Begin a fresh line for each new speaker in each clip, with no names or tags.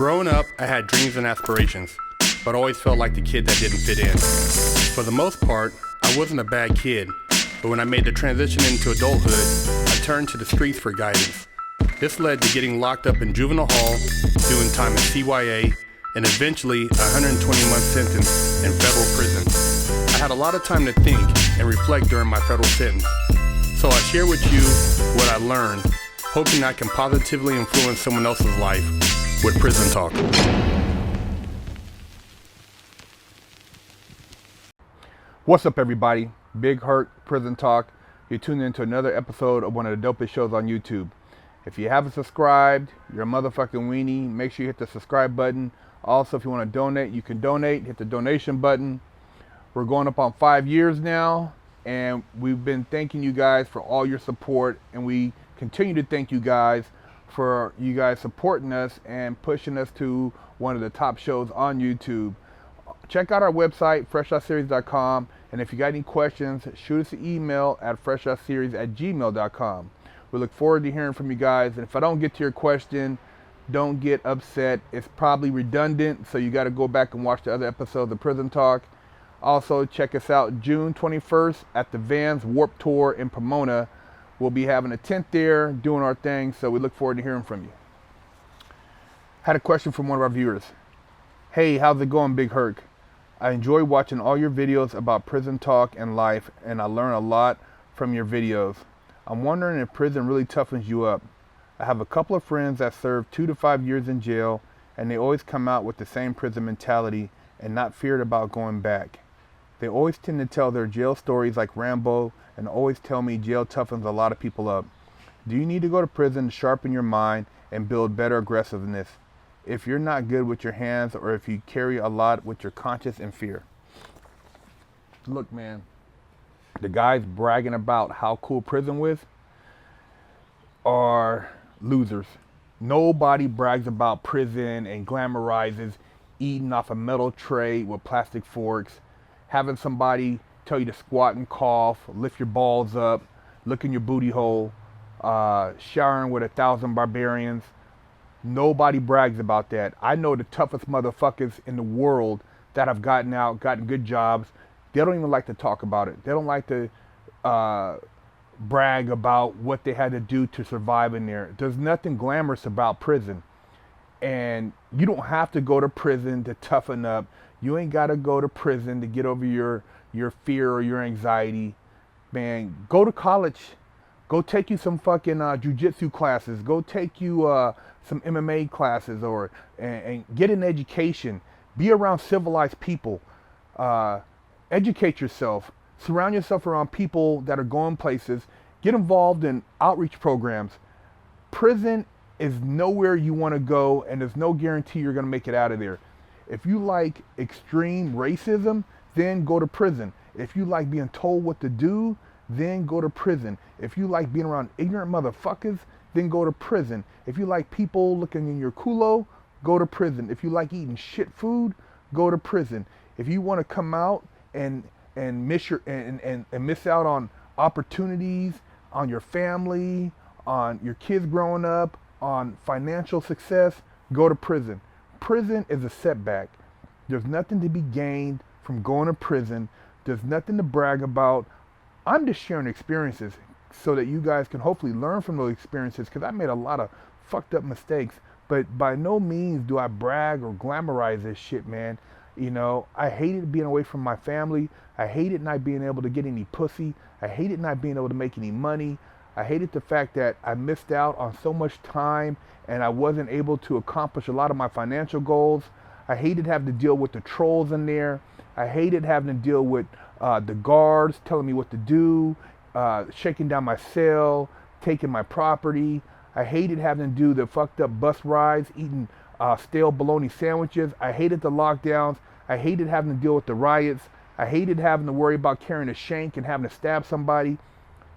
Growing up, I had dreams and aspirations, but always felt like the kid that didn't fit in. For the most part, I wasn't a bad kid, but when I made the transition into adulthood, I turned to the streets for guidance. This led to getting locked up in juvenile hall, doing time in CYA, and eventually a 120-month sentence in federal prison. I had a lot of time to think and reflect during my federal sentence, so I share with you what I learned, hoping I can positively influence someone else's life with Prison Talk.
What's up, everybody? Big Herc, Prison Talk. You're tuned into another episode of one of the dopest shows on YouTube. If you haven't subscribed, you're a motherfucking weenie. Make sure you hit the subscribe button. Also, if you want to donate, you can donate. Hit the donation button. We're going up on 5 years now, and we've been thanking you guys for all your support, and we continue to thank you guys for you guys supporting us and pushing us to one of the top shows on YouTube. Check out our website, FreshOutSeries.com, and if you got any questions, shoot us an email at FreshOutSeries@gmail.com. We look forward to hearing from you guys, and if I don't get to your question, don't get upset. It's probably redundant, so you got to go back and watch the other episodes of Prison Talk. Also, check us out June 21st at the Vans Warped Tour in Pomona. We'll be having a tent there, doing our thing, so we look forward to hearing from you. Had a question from one of our viewers. Hey, how's it going, Big Herc? I enjoy watching all your videos about prison talk and life, and I learn a lot from your videos. I'm wondering if prison really toughens you up. I have a couple of friends that served 2 to 5 years in jail, and they always come out with the same prison mentality and not feared about going back. They always tend to tell their jail stories like Rambo and always tell me jail toughens a lot of people up. Do you need to go to prison to sharpen your mind and build better aggressiveness if you're not good with your hands or if you carry a lot with your conscience and fear? Look, man, the guys bragging about how cool prison was are losers. Nobody brags about prison and glamorizes eating off a metal tray with plastic forks, having somebody tell you to squat and cough, lift your balls up, look in your booty hole, showering with 1,000 barbarians. Nobody brags about that. I know the toughest motherfuckers in the world that have gotten out, gotten good jobs. They don't even like to talk about it. They don't like to brag about what they had to do to survive in there. There's nothing glamorous about prison. And you don't have to go to prison to toughen up. You ain't got to go to prison to get over your fear or your anxiety. Man, go to college. Go take you some fucking jujitsu classes. Go take you some MMA classes and get an education. Be around civilized people. Educate yourself. Surround yourself around people that are going places. Get involved in outreach programs. Prison is nowhere you want to go, and there's no guarantee you're going to make it out of there. If you like extreme racism, then go to prison. If you like being told what to do, then go to prison. If you like being around ignorant motherfuckers, then go to prison. If you like people looking in your culo, go to prison. If you like eating shit food, go to prison. If you want to come out and miss out on opportunities, on your family, on your kids growing up, on financial success, go to prison. Prison is a setback. There's nothing to be gained from going to prison. There's nothing to brag about. I'm just sharing experiences so that you guys can hopefully learn from those experiences, because I made a lot of fucked up mistakes, but by no means do I brag or glamorize this shit, man. You know, I hated being away from my family. I hated not being able to get any pussy. I hated not being able to make any money. I hated the fact that I missed out on so much time and I wasn't able to accomplish a lot of my financial goals. I hated having to deal with the trolls in there. I hated having to deal with the guards telling me what to do, shaking down my cell, taking my property. I hated having to do the fucked up bus rides, eating stale bologna sandwiches. I hated the lockdowns. I hated having to deal with the riots. I hated having to worry about carrying a shank and having to stab somebody.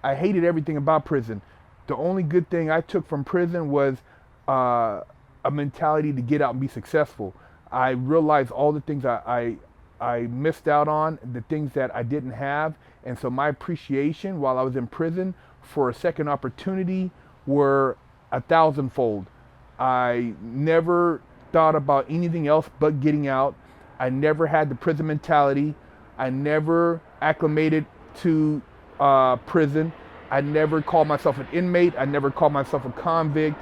I hated everything about prison. The only good thing I took from prison was a mentality to get out and be successful. I realized all the things I missed out on, the things that I didn't have, and so my appreciation while I was in prison for a second opportunity were 1,000-fold. I never thought about anything else but getting out. I never had the prison mentality. I never acclimated to prison. I never called myself an inmate. I never called myself a convict.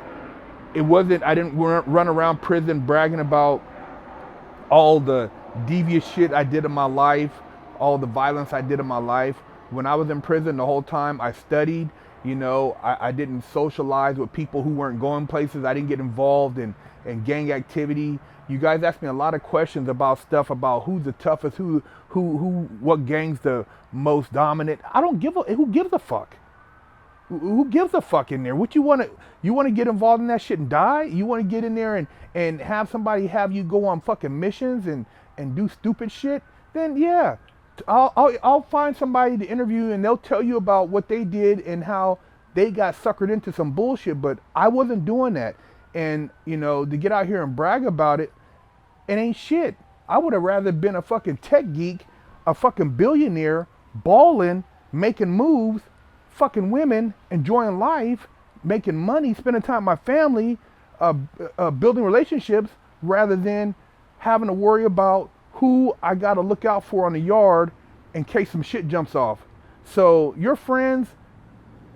I didn't run around prison bragging about all the devious shit I did in my life, all the violence I did in my life. When I was in prison, the whole time I studied. You know, I didn't socialize with people who weren't going places. I didn't get involved in gang activity. You guys ask me a lot of questions about stuff about who's the toughest, what gang's the most dominant. I don't give a, who gives a fuck? Who gives a fuck in there? What you want to get involved in that shit and die? You want to get in there and have somebody have you go on fucking missions and do stupid shit? Then yeah, I'll find somebody to interview and they'll tell you about what they did and how they got suckered into some bullshit. But I wasn't doing that. And you know, to get out here and brag about it, it ain't shit. I would have rather been a fucking tech geek, a fucking billionaire, balling, making moves, fucking women, enjoying life, making money, spending time with my family, building relationships, rather than having to worry about who I gotta look out for on the yard in case some shit jumps off. So your friends,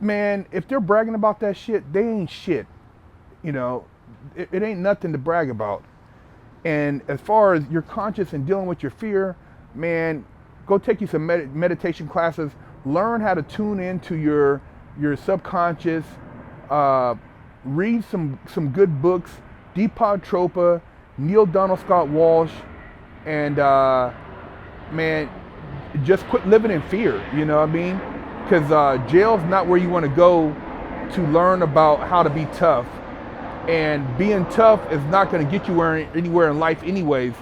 man, if they're bragging about that shit, they ain't shit. You know, it ain't nothing to brag about. And as far as you're conscious and dealing with your fear, man, go take you some meditation classes. Learn how to tune into your subconscious. Read some good books. Deepak Chopra, Neil Donald Scott Walsh, and man, just quit living in fear. You know what I mean? Because jail's not where you want to go to learn about how to be tough. And being tough is not going to get you anywhere in life anyways.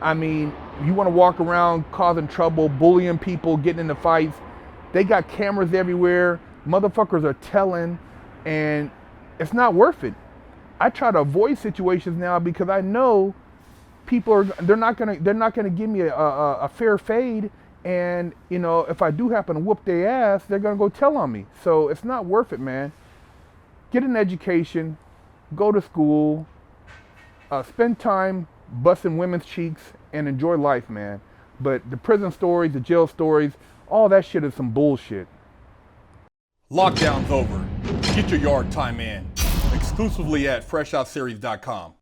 I mean, you want to walk around causing trouble, bullying people, getting into fights. They got cameras everywhere. Motherfuckers are telling, and it's not worth it. I try to avoid situations now because I know they're not gonna give me a fair fade. And you know, if I do happen to whoop their ass, they're gonna go tell on me. So it's not worth it, man. Get an education. Go to school, spend time busting women's cheeks, and enjoy life, man. But the prison stories, the jail stories, all that shit is some bullshit.
Lockdown's over. Get your yard time in. Exclusively at FreshOutSeries.com.